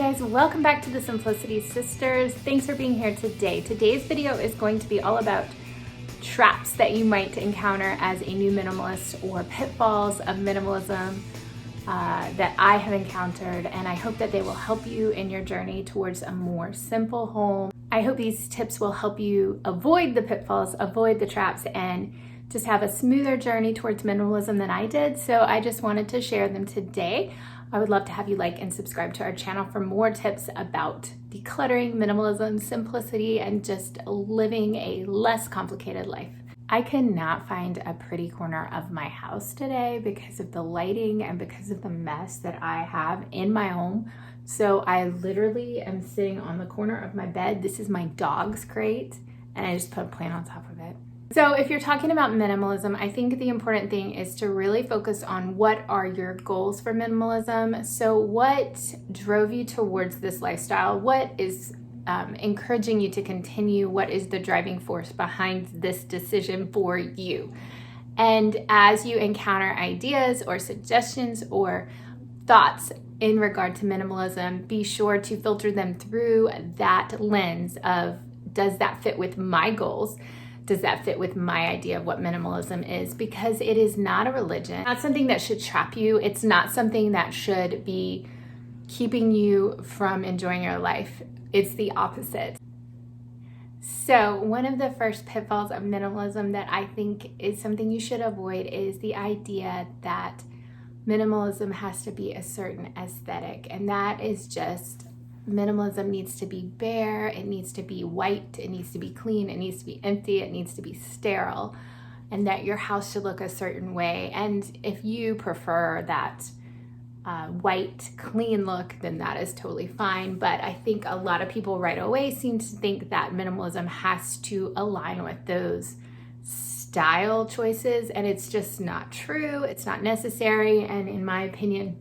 guys, welcome back to the Simplicity Sisters. Thanks for being here today. Today's video is going to be all about traps that you might encounter as a new minimalist or pitfalls of minimalism that I have encountered, and I hope that they will help you in your journey towards a more simple home. I hope these tips will help you avoid the pitfalls, avoid the traps, and just have a smoother journey towards minimalism than I did. So I just wanted to share them today. I would love to have you like and subscribe to our channel for more tips about decluttering, minimalism, simplicity, and just living a less complicated life. I cannot find a pretty corner of my house today because of the lighting and because of the mess that I have in my home. So I literally am sitting on the corner of my bed. This is my dog's crate, and I just put a plant on top of it. So if you're talking about minimalism, I think the important thing is to really focus on what are your goals for minimalism. So what drove you towards this lifestyle? What is encouraging you to continue? What is the driving force behind this decision for you? And as you encounter ideas or suggestions or thoughts in regard to minimalism, be sure to filter them through that lens of, does that fit with my goals? Does that fit with my idea of what minimalism is? Because it is not a religion, not something that should trap you. It's not something that should be keeping you from enjoying your life. It's the opposite. So one of the first pitfalls of minimalism that I think is something you should avoid is the idea that minimalism has to be a certain aesthetic. And that is just, minimalism needs to be bare, it needs to be white, it needs to be clean, it needs to be empty, it needs to be sterile, and that your house should look a certain way. And if you prefer that white, clean look, then that is totally fine. But I think a lot of people right away seem to think that minimalism has to align with those style choices, and it's just not true. It's not necessary. And in my opinion,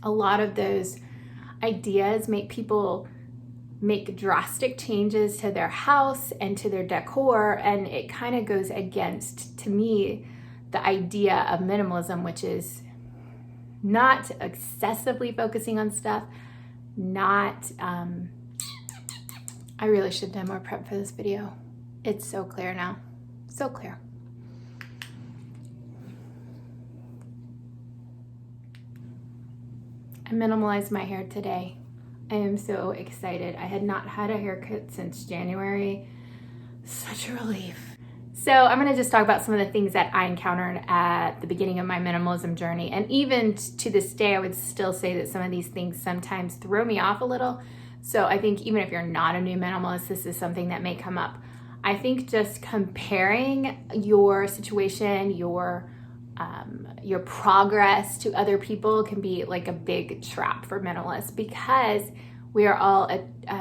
a lot of those ideas make people make drastic changes to their house and to their decor, and it kind of goes against, to me, the idea of minimalism, which is not excessively focusing on stuff, not I really should have done more prep for this video. It's so clear now, so clear. I minimalized my hair today. I am so excited. I had not had a haircut since January. Such a relief. So I'm gonna just talk about some of the things that I encountered at the beginning of my minimalism journey. And even to this day, I would still say that some of these things sometimes throw me off a little. So I think even if you're not a new minimalist, this is something that may come up. I think just comparing your situation, your progress to other people can be like a big trap for minimalists, because we are all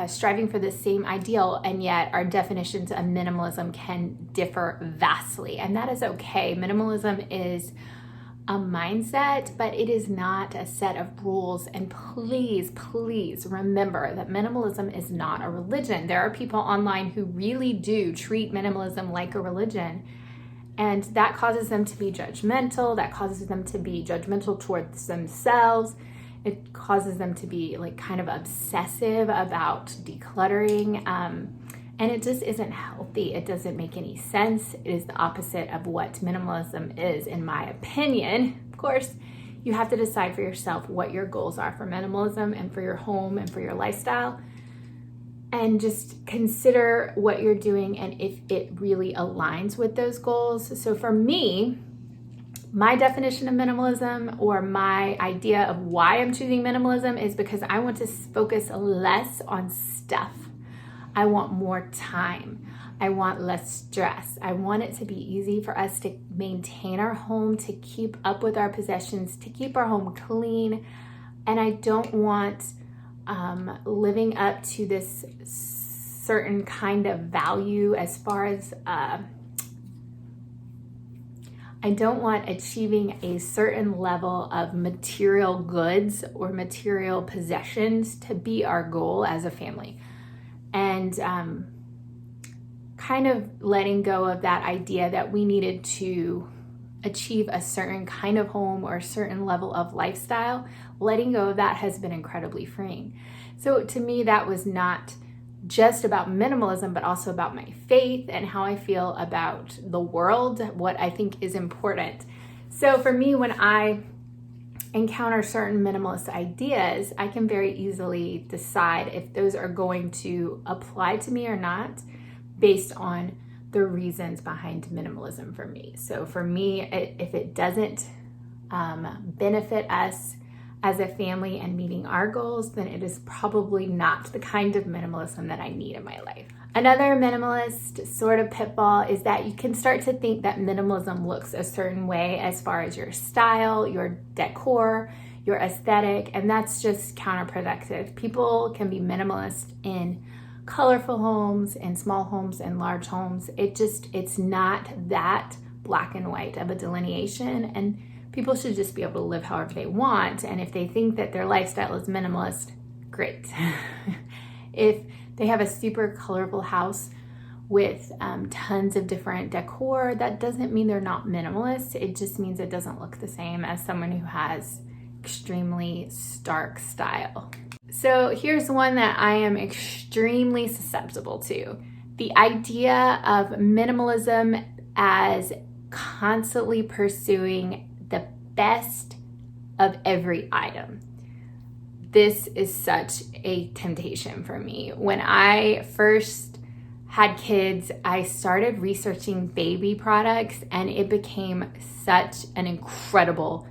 striving for the same ideal, and yet our definitions of minimalism can differ vastly, and that is okay. Minimalism is a mindset, but it is not a set of rules. And please, please remember that minimalism is not a religion. There are people online who really do treat minimalism like a religion, and that causes them to be judgmental. That causes them to be judgmental towards themselves. It causes them to be like kind of obsessive about decluttering. And it just isn't healthy. It doesn't make any sense. It is the opposite of what minimalism is, in my opinion. Of course, you have to decide for yourself what your goals are for minimalism and for your home and for your lifestyle. And just consider what you're doing and if it really aligns with those goals. So for me, my definition of minimalism, or my idea of why I'm choosing minimalism, is because I want to focus less on stuff. I want more time. I want less stress. I want it to be easy for us to maintain our home, to keep up with our possessions, to keep our home clean. And I don't want living up to this certain kind of value as far as I don't want achieving a certain level of material goods or material possessions to be our goal as a family. And kind of letting go of that idea that we needed to achieve a certain kind of home or a certain level of lifestyle, letting go of that has been incredibly freeing. So to me, that was not just about minimalism, but also about my faith and how I feel about the world, what I think is important. So for me, when I encounter certain minimalist ideas, I can very easily decide if those are going to apply to me or not based on the reasons behind minimalism for me. So for me, if it doesn't benefit us as a family and meeting our goals, then it is probably not the kind of minimalism that I need in my life. Another minimalist sort of pitfall is that you can start to think that minimalism looks a certain way as far as your style, your decor, your aesthetic, and that's just counterproductive. People can be minimalist in colorful homes and small homes and large homes. It's not that black and white of a delineation, and people should just be able to live however they want. And if they think that their lifestyle is minimalist, great. If they have a super colorful house with tons of different decor, that doesn't mean they're not minimalist. It just means it doesn't look the same as someone who has extremely stark style. So here's one that I am extremely susceptible to. The idea of minimalism as constantly pursuing the best of every item. This is such a temptation for me. When I first had kids, I started researching baby products, and it became such an incredible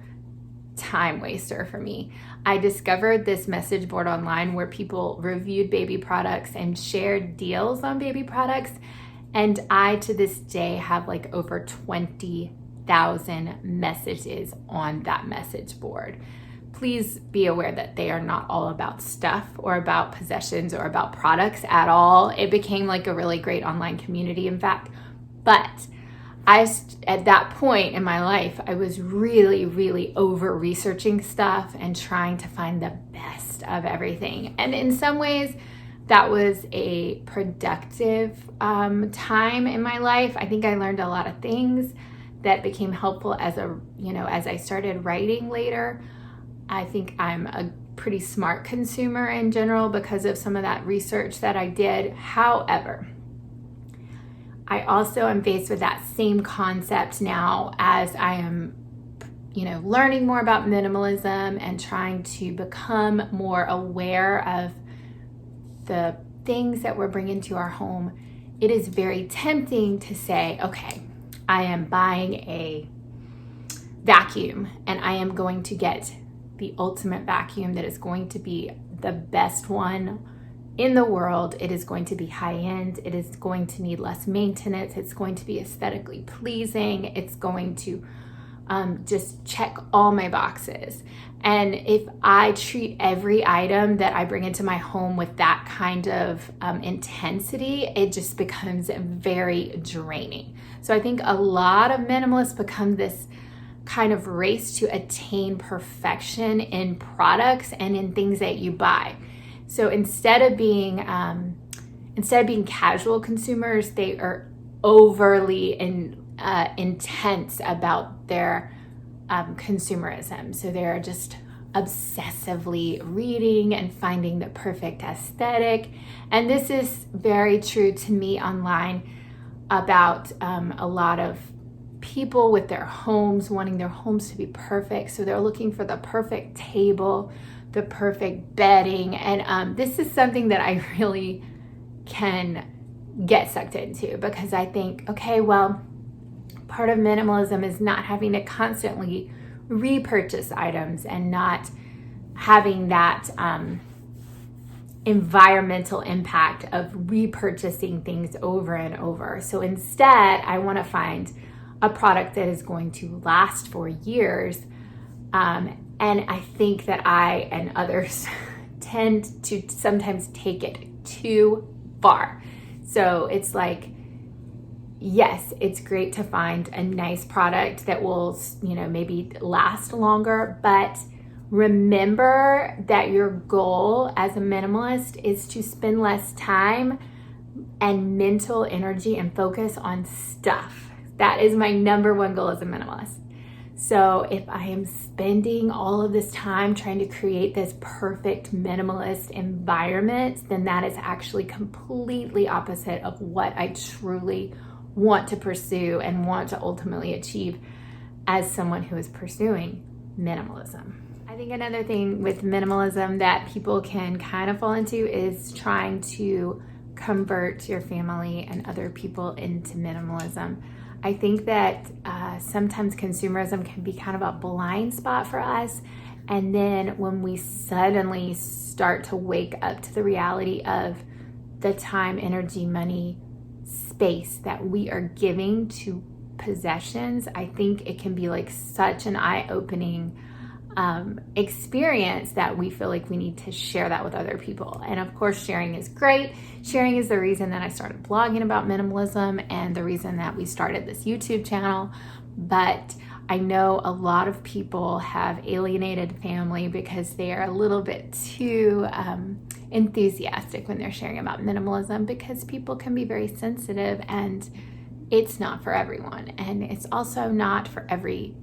time waster for me. I discovered this message board online where people reviewed baby products and shared deals on baby products, and I to this day have like over 20,000 messages on that message board. Please be aware that they are not all about stuff or about possessions or about products at all. It became like a really great online community, in fact. But at that point in my life, I was really over researching stuff and trying to find the best of everything. And in some ways, that was a productive time in my life. I think I learned a lot of things that became helpful as I started writing later. I think I'm a pretty smart consumer in general because of some of that research that I did. However, I also am faced with that same concept now as I am, learning more about minimalism and trying to become more aware of the things that we're bringing to our home. It is very tempting to say, okay, I am buying a vacuum and I am going to get the ultimate vacuum that is going to be the best one in the world. It is going to be high end. It is going to need less maintenance. It's going to be aesthetically pleasing. It's going to just check all my boxes. And if I treat every item that I bring into my home with that kind of intensity, it just becomes very draining. So I think a lot of minimalists become this kind of race to attain perfection in products and in things that you buy. So instead of being casual consumers, they are overly intense about their consumerism. So they're just obsessively reading and finding the perfect aesthetic. And this is very true to me online about a lot of people with their homes, wanting their homes to be perfect. So they're looking for the perfect table, the perfect bedding. And this is something that I really can get sucked into because I think, okay, well, part of minimalism is not having to constantly repurchase items and not having that environmental impact of repurchasing things over and over. So instead, I want to find a product that is going to last for years. And I think that I and others tend to sometimes take it too far. So it's like, yes, it's great to find a nice product that will, maybe last longer, but remember that your goal as a minimalist is to spend less time and mental energy and focus on stuff. That is my number one goal as a minimalist. So if I am spending all of this time trying to create this perfect minimalist environment, then that is actually completely opposite of what I truly want to pursue and want to ultimately achieve as someone who is pursuing minimalism. I think another thing with minimalism that people can kind of fall into is trying to convert your family and other people into minimalism. I think that sometimes consumerism can be kind of a blind spot for us. And then when we suddenly start to wake up to the reality of the time, energy, money, space that we are giving to possessions, I think it can be like such an eye-opening experience that we feel like we need to share that with other people. And of course, sharing is great. Sharing is the reason that I started blogging about minimalism and the reason that we started this YouTube channel. But I know a lot of people have alienated family because they are a little bit too enthusiastic when they're sharing about minimalism, because people can be very sensitive and it's not for everyone. And it's also not for every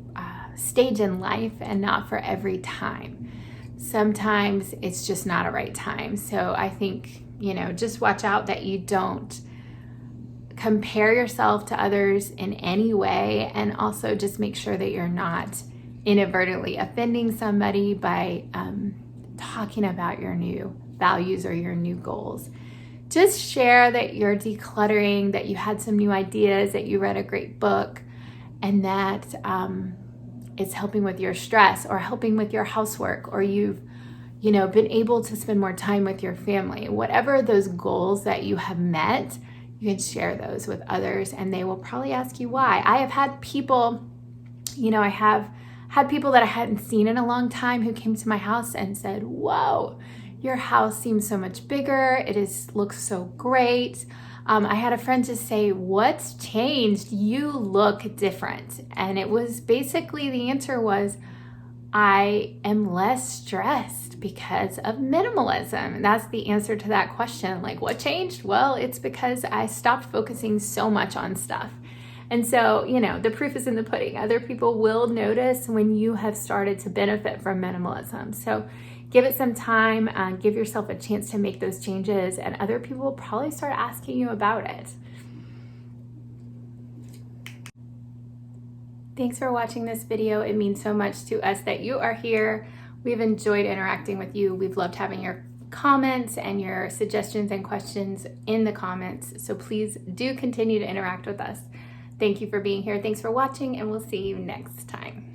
stage in life and not for every time. Sometimes it's just not a right time. So I think, just watch out that you don't compare yourself to others in any way, and also just make sure that you're not inadvertently offending somebody by talking about your new values or your new goals. Just share that you're decluttering, that you had some new ideas, that you read a great book, and that it's helping with your stress or helping with your housework, or you've been able to spend more time with your family. Whatever those goals that you have met, you can share those with others and they will probably ask you why. I have had people, I have had people that I hadn't seen in a long time who came to my house and said, "Whoa, your house seems so much bigger. Looks so great." I had a friend just say, "What's changed? You look different." And it was basically, the answer was, I am less stressed because of minimalism. And that's the answer to that question. Like, what changed? Well, it's because I stopped focusing so much on stuff. And so, the proof is in the pudding. Other people will notice when you have started to benefit from minimalism. So give it some time, give yourself a chance to make those changes, and other people will probably start asking you about it. Thanks for watching this video. It means so much to us that you are here. We've enjoyed interacting with you. We've loved having your comments and your suggestions and questions in the comments. So please do continue to interact with us. Thank you for being here. Thanks for watching, and we'll see you next time.